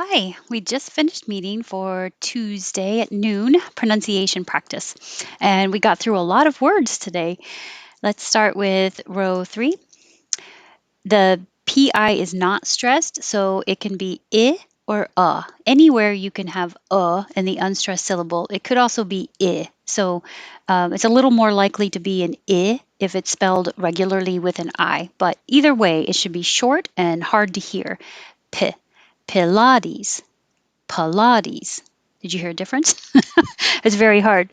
Hi, we just finished meeting for Tuesday at noon pronunciation practice, and we got through a lot of words today. Let's start with row three. The PI is not stressed, so it can be I or Anywhere you can have in the unstressed syllable. It could also be I. So it's a little more likely to be an I if it's spelled regularly with an I. But either way, it should be short and hard to hear. P. Pilates. Pilates. Did you hear a difference? It's very hard.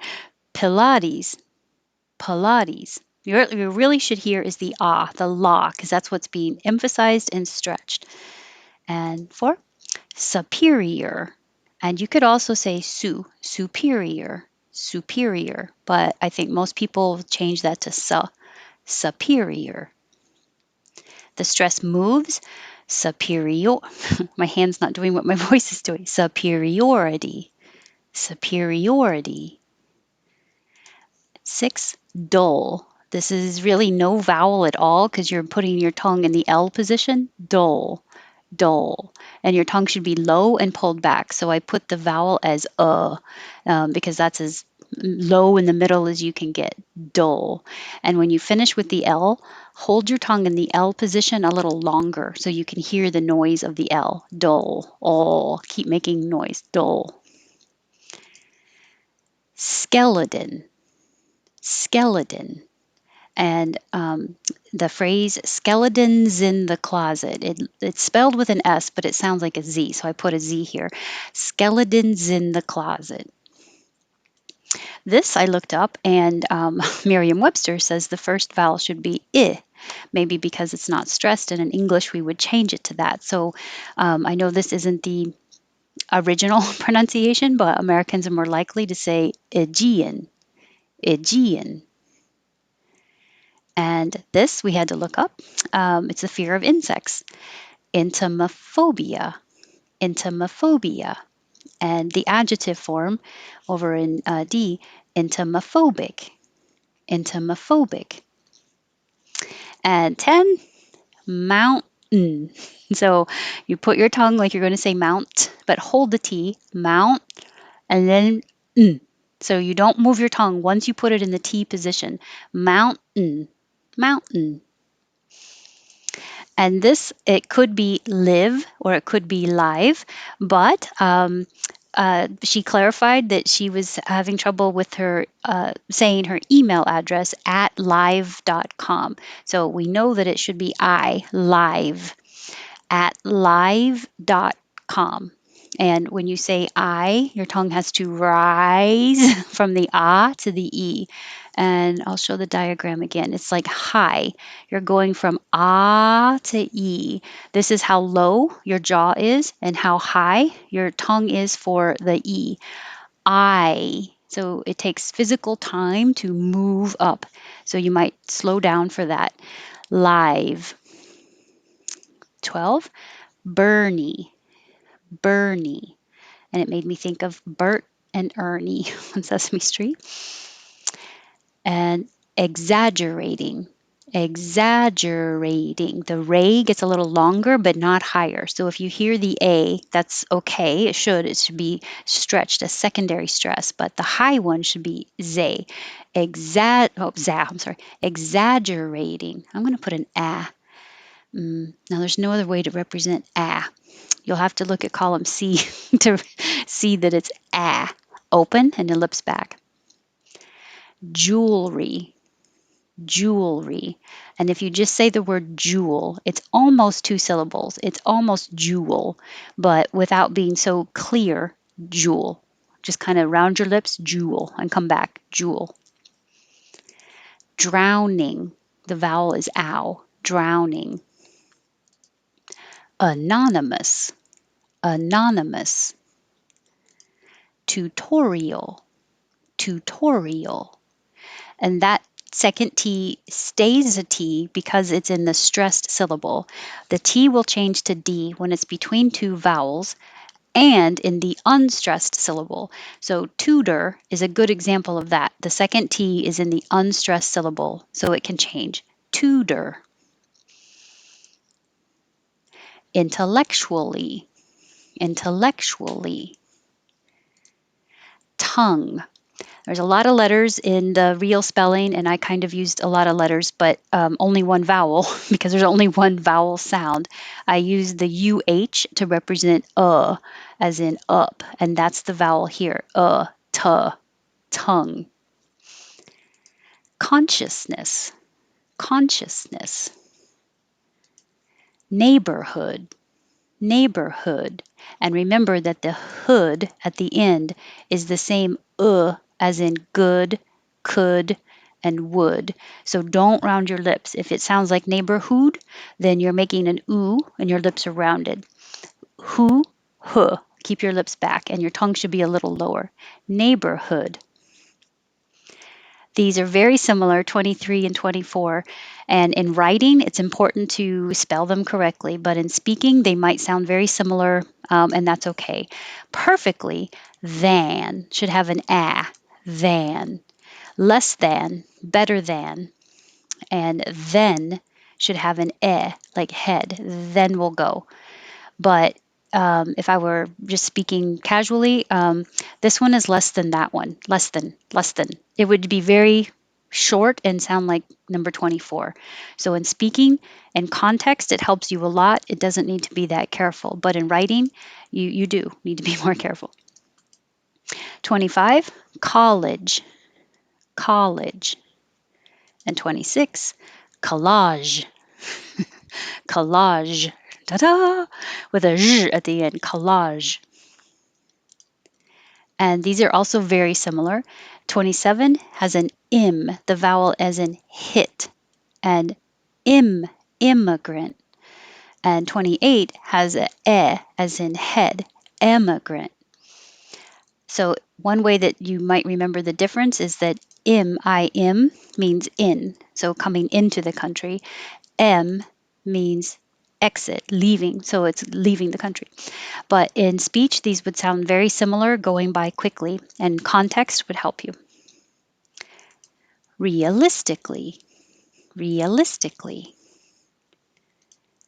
Pilates. Pilates. You really should hear is the the la, because that's what's being emphasized and stretched. And four, superior. And you could also say superior, superior. But I think most people change that to superior. The stress moves, superior. My hand's not doing what my voice is doing. Superiority, superiority. Six, dull. This is really no vowel at all because you're putting your tongue in the L position. Dull, dull. And your tongue should be low and pulled back. So I put the vowel as because that's as low in the middle as you can get. Dull. And when you finish with the L, hold your tongue in the L position a little longer so you can hear the noise of the L. Dull. Oh, keep making noise. Dull. Skeleton, skeleton. And the phrase skeletons in the closet, it's spelled with an S, but it sounds like a Z, so I put a Z here. Skeletons in the closet. This I looked up, and Merriam Webster says the first vowel should be I, maybe because it's not stressed, and in English we would change it to that. So I know this isn't the original pronunciation, but Americans are more likely to say Aegean, Aegean. And this we had to look up. It's the fear of insects. Entomophobia, entomophobia. And the adjective form over in D, entomophobic, entomophobic. And 10, mountain. So you put your tongue like you're going to say mount, but hold the T, mount, and then So you don't move your tongue once you put it in the T position. Mountain, mountain. And this, it could be live or it could be live, but she clarified that she was having trouble with her saying her email address at live.com. So we know that it should be live at live.com. And when you say I, your tongue has to rise from the ah to the e. And I'll show the diagram again. It's like high. You're going from ah to e. This is how low your jaw is and how high your tongue is for the e. I. So it takes physical time to move up. So you might slow down for that. Live. 12. Bernie. Bernie. And it made me think of Bert and Ernie on Sesame Street. And exaggerating. Exaggerating. The ray gets a little longer, but not higher. So if you hear the A, that's okay. It should be stretched, a secondary stress, but the high one should be zay. I'm sorry. Exaggerating. I'm going to put an ah. Now there's no other way to represent ah. You'll have to look at column C to see that it's ah. Open and ellipse back. Jewelry, jewelry. And if you just say the word jewel, it's almost two syllables. It's almost jewel, but without being so clear, jewel. Just kind of round your lips, jewel, and come back, jewel. Drowning. The vowel is ow. Drowning. Anonymous. Anonymous. Tutorial. Tutorial. And that second T stays a T because it's in the stressed syllable. The T will change to D when it's between two vowels and in the unstressed syllable. So tutor is a good example of that. The second T is in the unstressed syllable, so it can change. Tutor. Intellectually. intellectually. Tongue. There's a lot of letters in the real spelling, and I kind of used a lot of letters, but only one vowel because there's only one vowel sound. I used the UH to represent as in up, and that's the vowel here. Tongue. Consciousness. Consciousness. Neighborhood. Neighborhood. And remember that the hood at the end is the same as in good, could, and would. So don't round your lips. If it sounds like neighborhood, then you're making an oo and your lips are rounded. Who, huh. Keep your lips back and your tongue should be a little lower. Neighborhood. These are very similar, 23 and 24. And in writing, it's important to spell them correctly, but in speaking, they might sound very similar, and that's okay. Perfectly, than should have an than. Less than, better than, and then should have an like head. Then we'll go. But if I were just speaking casually, this one is less than that one. Less than, less than. It would be very short and sound like number 24. So in speaking and context, it helps you a lot. It doesn't need to be that careful. But in writing, you do need to be more careful. 25, college, college. And 26, collage, collage. Ta-da! With a zh at the end, collage. And these are also very similar. 27 has an im, the vowel as in hit, and immigrant. And 28 has a as in head, emigrant. So one way that you might remember the difference is that im means in, so coming into the country. M means exit, leaving, so it's leaving the country. But in speech, these would sound very similar, going by quickly, and context would help you. Realistically, realistically.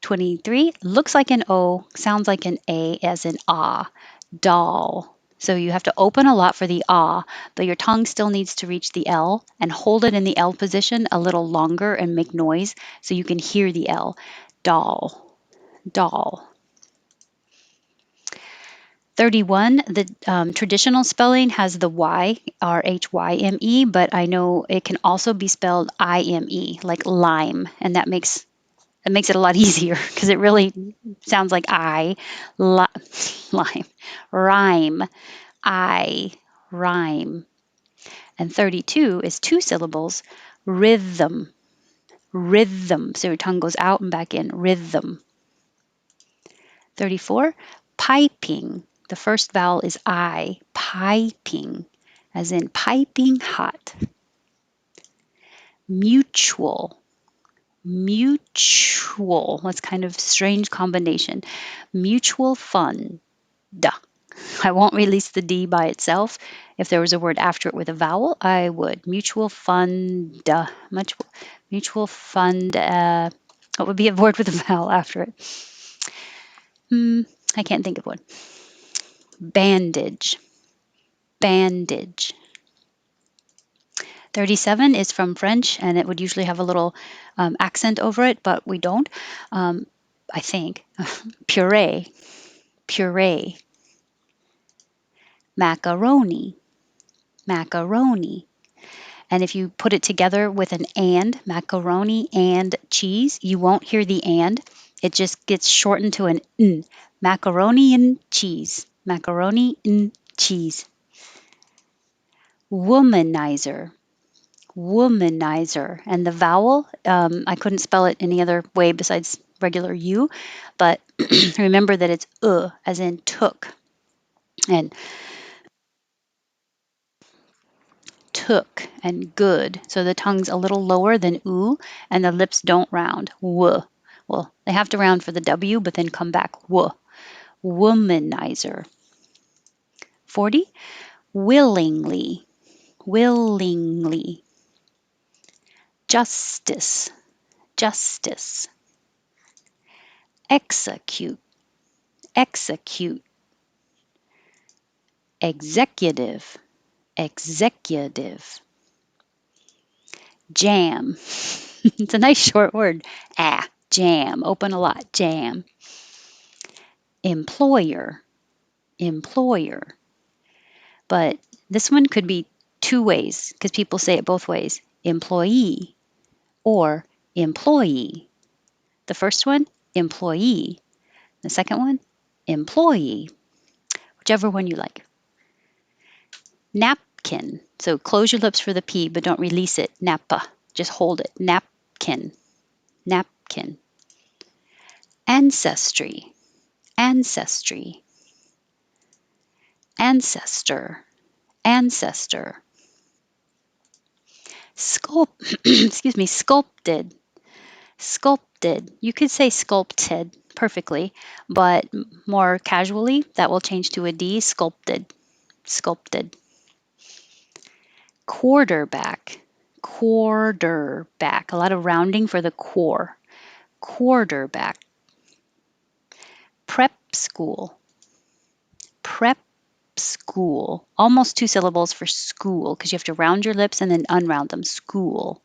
23 looks like an O, sounds like an A as in ah, doll. So you have to open a lot for the ah, but your tongue still needs to reach the L and hold it in the L position a little longer and make noise so you can hear the L. Doll, doll. 31, the traditional spelling has the Y, R-H-Y-M-E, but I know it can also be spelled I-M-E, like lime, and that makes it a lot easier because it really sounds like lime, rhyme, I, rhyme. And 32 is 2 syllables, rhythm, rhythm. So your tongue goes out and back in, rhythm. 34, piping. The first vowel is I, piping, as in piping hot. Mutual, mutual. That's kind of strange combination. Mutual fund. Duh. I won't release the D by itself. If there was a word after it with a vowel, I would. Mutual fund. Mutual fund. What would be a word with a vowel after it? I can't think of one. Bandage. Bandage. 37 is from French, and it would usually have a little accent over it, but we don't, I think. Puree, puree. Macaroni, macaroni. And if you put it together with an and, macaroni and cheese, you won't hear the and. It just gets shortened to an n. Macaroni and cheese, macaroni and cheese. Womanizer, womanizer. And the vowel, I couldn't spell it any other way besides regular U, but remember that it's as in took. And took and good. So the tongue's a little lower than oo, and the lips don't round. W. Well, they have to round for the W, but then come back. W. Womanizer. 40. Willingly. Willingly. Justice. Justice. Execute. Execute. executive, executive. Jam. It's a nice short word. Jam. Open a lot. Jam. Employer, employer. But this one could be two ways because people say it both ways. Employee or employee. The first one, employee. The second one, employee. Whichever one you like. Napkin. So close your lips for the P, but don't release it. Nappa. Just hold it. Napkin. Napkin. Ancestry. Ancestry. Ancestor. Ancestor. Excuse me, sculpted. Sculpted. You could say sculpted perfectly, but more casually, that will change to a D. Sculpted. Sculpted. Quarterback. Quarterback. A lot of rounding for the core. Quarterback. Prep school. Prep school. Almost two syllables for school because you have to round your lips and then unround them. School.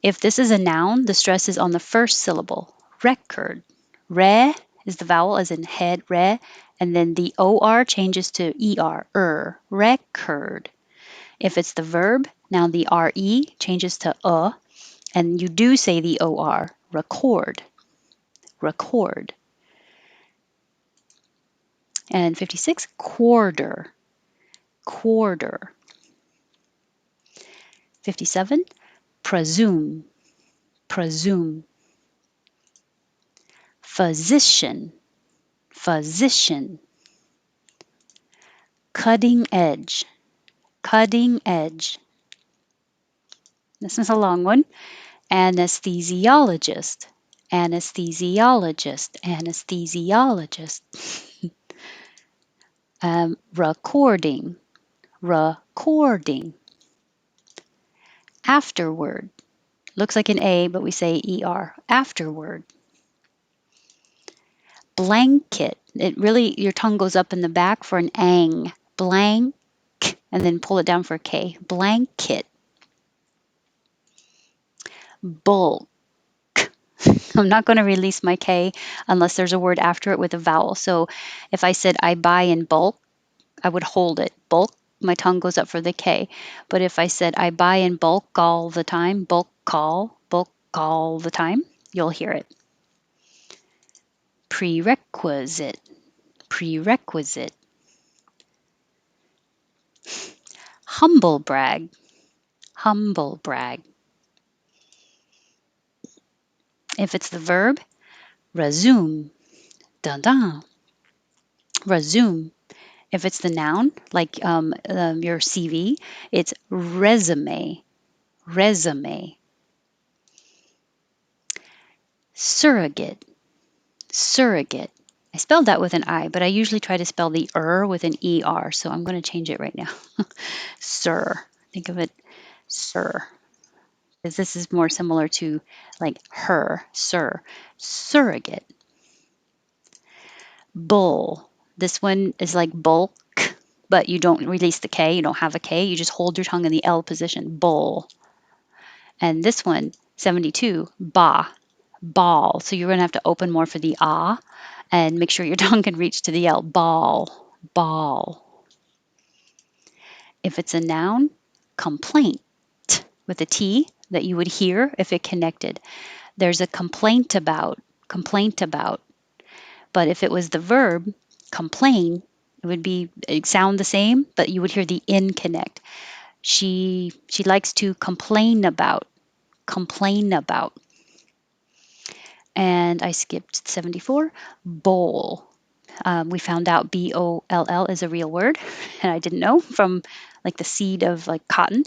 If this is a noun, the stress is on the first syllable. Record. Re is the vowel as in head, re, and then the OR changes to ER, record. If it's the verb, now the RE changes to and you do say the OR, record, record. And 56, quarter, quarter. 57, presume, presume. Physician, physician. Cutting edge, cutting edge. This is a long one. Anesthesiologist, anesthesiologist, anesthesiologist. Recording, recording. Afterward. Looks like an A, but we say ER. Afterward. Blanket. It really, your tongue goes up in the back for an ang. Blank, and then pull it down for a K. Blanket. Bulk. I'm not going to release my K unless there's a word after it with a vowel. So if I said I buy in bulk, I would hold it. Bulk, my tongue goes up for the K. But if I said I buy in bulk all the time, bulk all the time, you'll hear it. Prerequisite, prerequisite. Humble brag, humble brag. If it's the verb, resume, dun dun, resume. If it's the noun, like your CV, it's resume, resume. Surrogate, surrogate. I spelled that with an I, but I usually try to spell the with an ER, so I'm going to change it right now. Sir. Think of it, sir. Because this is more similar to like her, sir. Surrogate. Bull. This one is like bulk, but you don't release the K. You don't have a K. You just hold your tongue in the L position. Bull. And this one, 72, ba, ball. So you're going to have to open more for the ah and make sure your tongue can reach to the L. Ball, ball. If it's a noun, complaint with a T that you would hear if it connected. There's a complaint about, complaint about. But if it was the verb, complain, it'd sound the same, but you would hear the in connect. She likes to complain about, complain about. And I skipped 74, bowl. We found out BOLL is a real word, and I didn't know from like the seed of like cotton,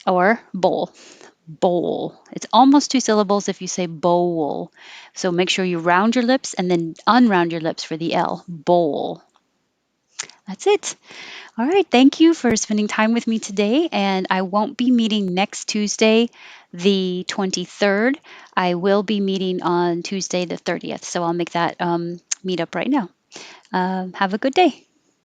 or bowl. Bowl. It's almost two syllables if you say bowl. So make sure you round your lips and then unround your lips for the L. Bowl. That's it. All right. Thank you for spending time with me today. And I won't be meeting next Tuesday, the 23rd. I will be meeting on Tuesday, the 30th. So I'll make that meetup right now. Have a good day.